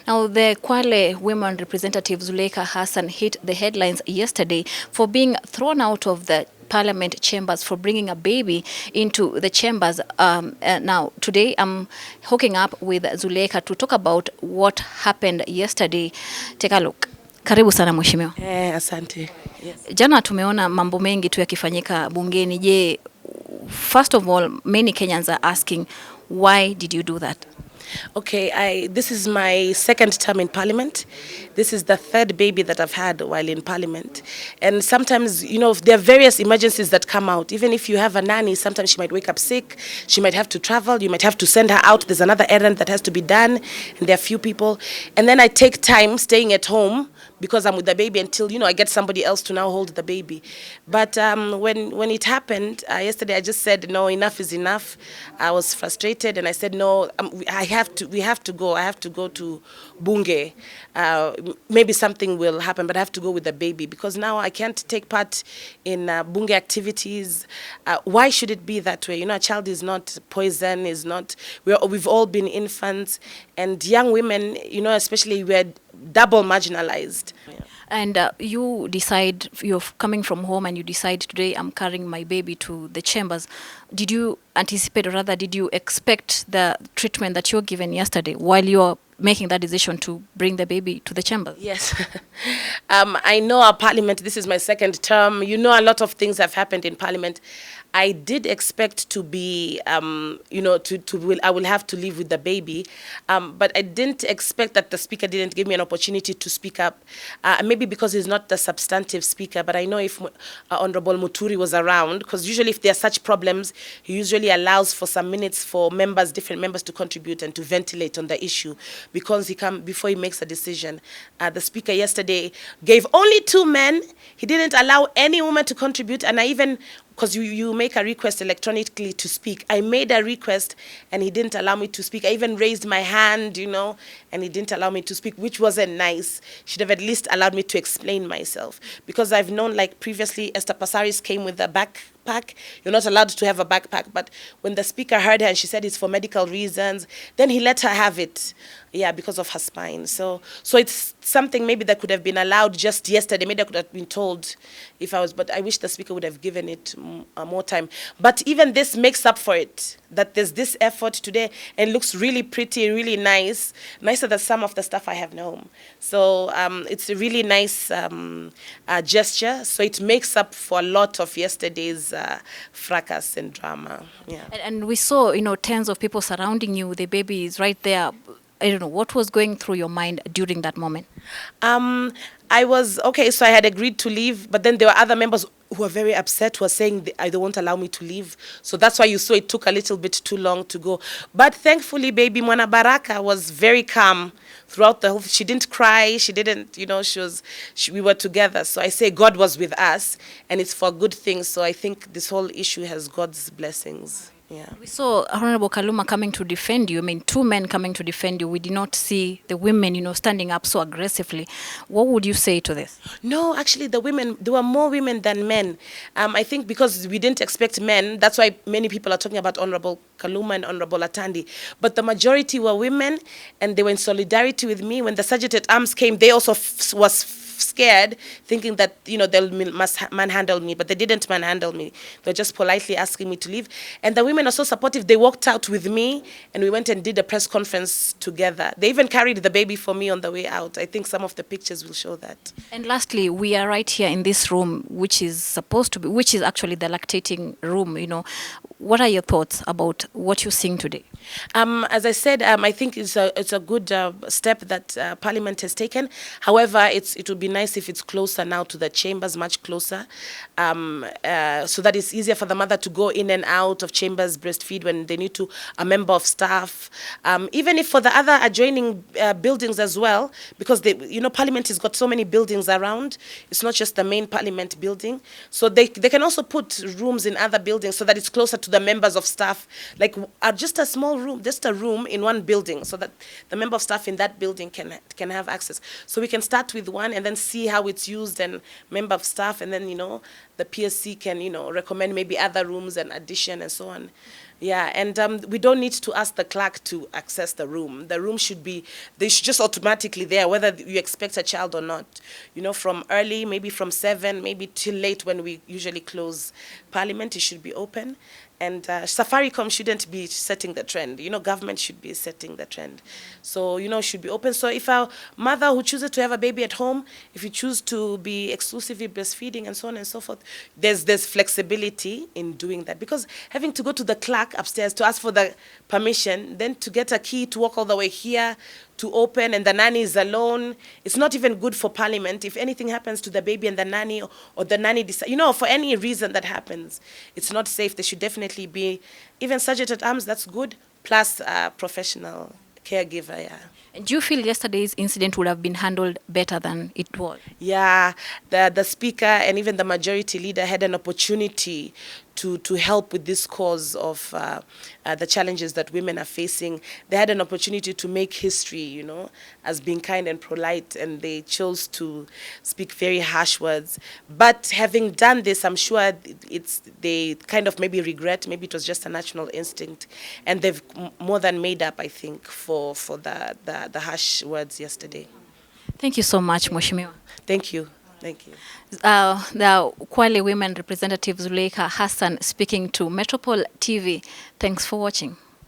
Now, the Kwale women representative Zulekha Hassan hit the headlines yesterday for being thrown out of the parliament chambers for bringing a baby into the chambers. Now, today I'm hooking up with Zulekha to talk about what happened yesterday. Take a look. Karibu sana mheshimiwa. Asante. Yes. Jana tumeona mambo mengi tu yakifanyika bungeni. Je, first of all, many Kenyans are asking, why did you do that? Okay, this is my second term in Parliament. This is the third baby that I've had while in Parliament. And sometimes, there are various emergencies that come out. Even if you have a nanny, sometimes she might wake up sick, she might have to travel, you might have to send her out, there's another errand that has to be done, and there are few people. And then I take time staying at home because I'm with the baby until, I get somebody else to now hold the baby. But when it happened, yesterday I just said, no, enough is enough. I was frustrated and I said, no, we have to go. I have to go to Bunge. Maybe something will happen, but I have to go with the baby because now I can't take part in Bunge activities. Why should it be that way? A child is not poison, is not, we've all been infants, and young women, especially we're double marginalized. Yeah. And you decide, you're coming from home and you decide, today I'm carrying my baby to the chambers. Did you anticipate, or rather did you expect the treatment that you were given yesterday while you're making that decision to bring the baby to the chambers? Yes. I know our Parliament, this is my second term. A lot of things have happened in Parliament. I did expect to be, I will have to live with the baby, but I didn't expect that the speaker didn't give me an opportunity to speak up. Maybe because he's not the substantive speaker, but I know if Honorable Muturi was around, because usually if there are such problems, he usually allows for some minutes for different members to contribute and to ventilate on the issue because before he makes a decision. The speaker yesterday gave only 2 men. He didn't allow any woman to contribute, and I even, because you make a request electronically to speak. I made a request and he didn't allow me to speak. I even raised my hand, and he didn't allow me to speak, which wasn't nice. Should have at least allowed me to explain myself. Because I've known, like previously, Esther Passaris came with a backpack. You're not allowed to have a backpack. But when the speaker heard her and she said it's for medical reasons, then he let her have it. Yeah, because of her spine. So it's something maybe that could have been allowed just yesterday. Maybe I could have been told but I wish the speaker would have given it more time. But even this makes up for it, that there's this effort today and looks really pretty, really nice, nicer than some of the stuff I have known. So it's a really nice gesture. So it makes up for a lot of yesterday's fracas and drama. Yeah. And we saw, tens of people surrounding you. The baby is right there. I don't know, what was going through your mind during that moment? I was, okay, so I had agreed to leave, but then there were other members who were very upset, who were saying they won't allow me to leave. So that's why you saw it took a little bit too long to go. But thankfully, baby Mwana Baraka was very calm throughout the whole, she didn't cry, she didn't, we were together. So I say God was with us, and it's for good things. So I think this whole issue has God's blessings. Yeah. We saw Honorable Kaluma coming to defend you. 2 men coming to defend you. We did not see the women, standing up so aggressively. What would you say to this? No, actually, there were more women than men. I think because we didn't expect men, that's why many people are talking about Honorable Kaluma and Honorable Atandi. But the majority were women, and they were in solidarity with me. When the Sergeant at Arms came, they also was scared, thinking that must manhandle me, but they didn't manhandle me. They're just politely asking me to leave. And the women are so supportive. They walked out with me, and we went and did a press conference together. They even carried the baby for me on the way out. I think some of the pictures will show that. And lastly, we are right here in this room, which is actually the lactating room. What are your thoughts about what you're seeing today? As I said, I think it's a good step that Parliament has taken. However, it would be nice if it's closer now to the chambers, much closer, so that it's easier for the mother to go in and out of chambers, breastfeed when they need to, a member of staff, even if for the other adjoining buildings as well, because Parliament has got so many buildings around. It's not just the main Parliament building, so they can also put rooms in other buildings so that it's closer to the members of staff, like just a small room, just a room in one building, so that the member of staff in that building can have access. So we can start with one and then see how it's used, and member of staff, and then the PSC can recommend maybe other rooms and addition and so on. Yeah, and we don't need to ask the clerk to access the room. The room should be, they should just automatically there, whether you expect a child or not. You know, from early, maybe from 7, maybe till late when we usually close Parliament, it should be open. And Safaricom shouldn't be setting the trend. You know, government should be setting the trend. So, you know, should be open. So if a mother who chooses to have a baby at home, if you choose to be exclusively breastfeeding and so on and so forth, there's flexibility in doing that. Because having to go to the clerk upstairs to ask for the permission, then to get a key to walk all the way here to open, and the nanny is alone, it's not even good for Parliament. If anything happens to the baby and the nanny, or the nanny you know, for any reason that happens, it's not safe. There should definitely be even sergeant at arms, that's good, plus a professional caregiver. Yeah. Do you feel yesterday's incident would have been handled better than it was? Yeah, the speaker and even the majority leader had an opportunity to help with this cause of the challenges that women are facing. They had an opportunity to make history, you know, as being kind and polite, and they chose to speak very harsh words. But having done this, I'm sure they kind of maybe regret, maybe it was just a natural instinct, and they've more than made up, I think, for the harsh words yesterday. Thank you so much, Mheshimiwa. Thank you. Thank you. The Kwale women representative Zulekha Hassan speaking to Metropole TV. Thanks for watching.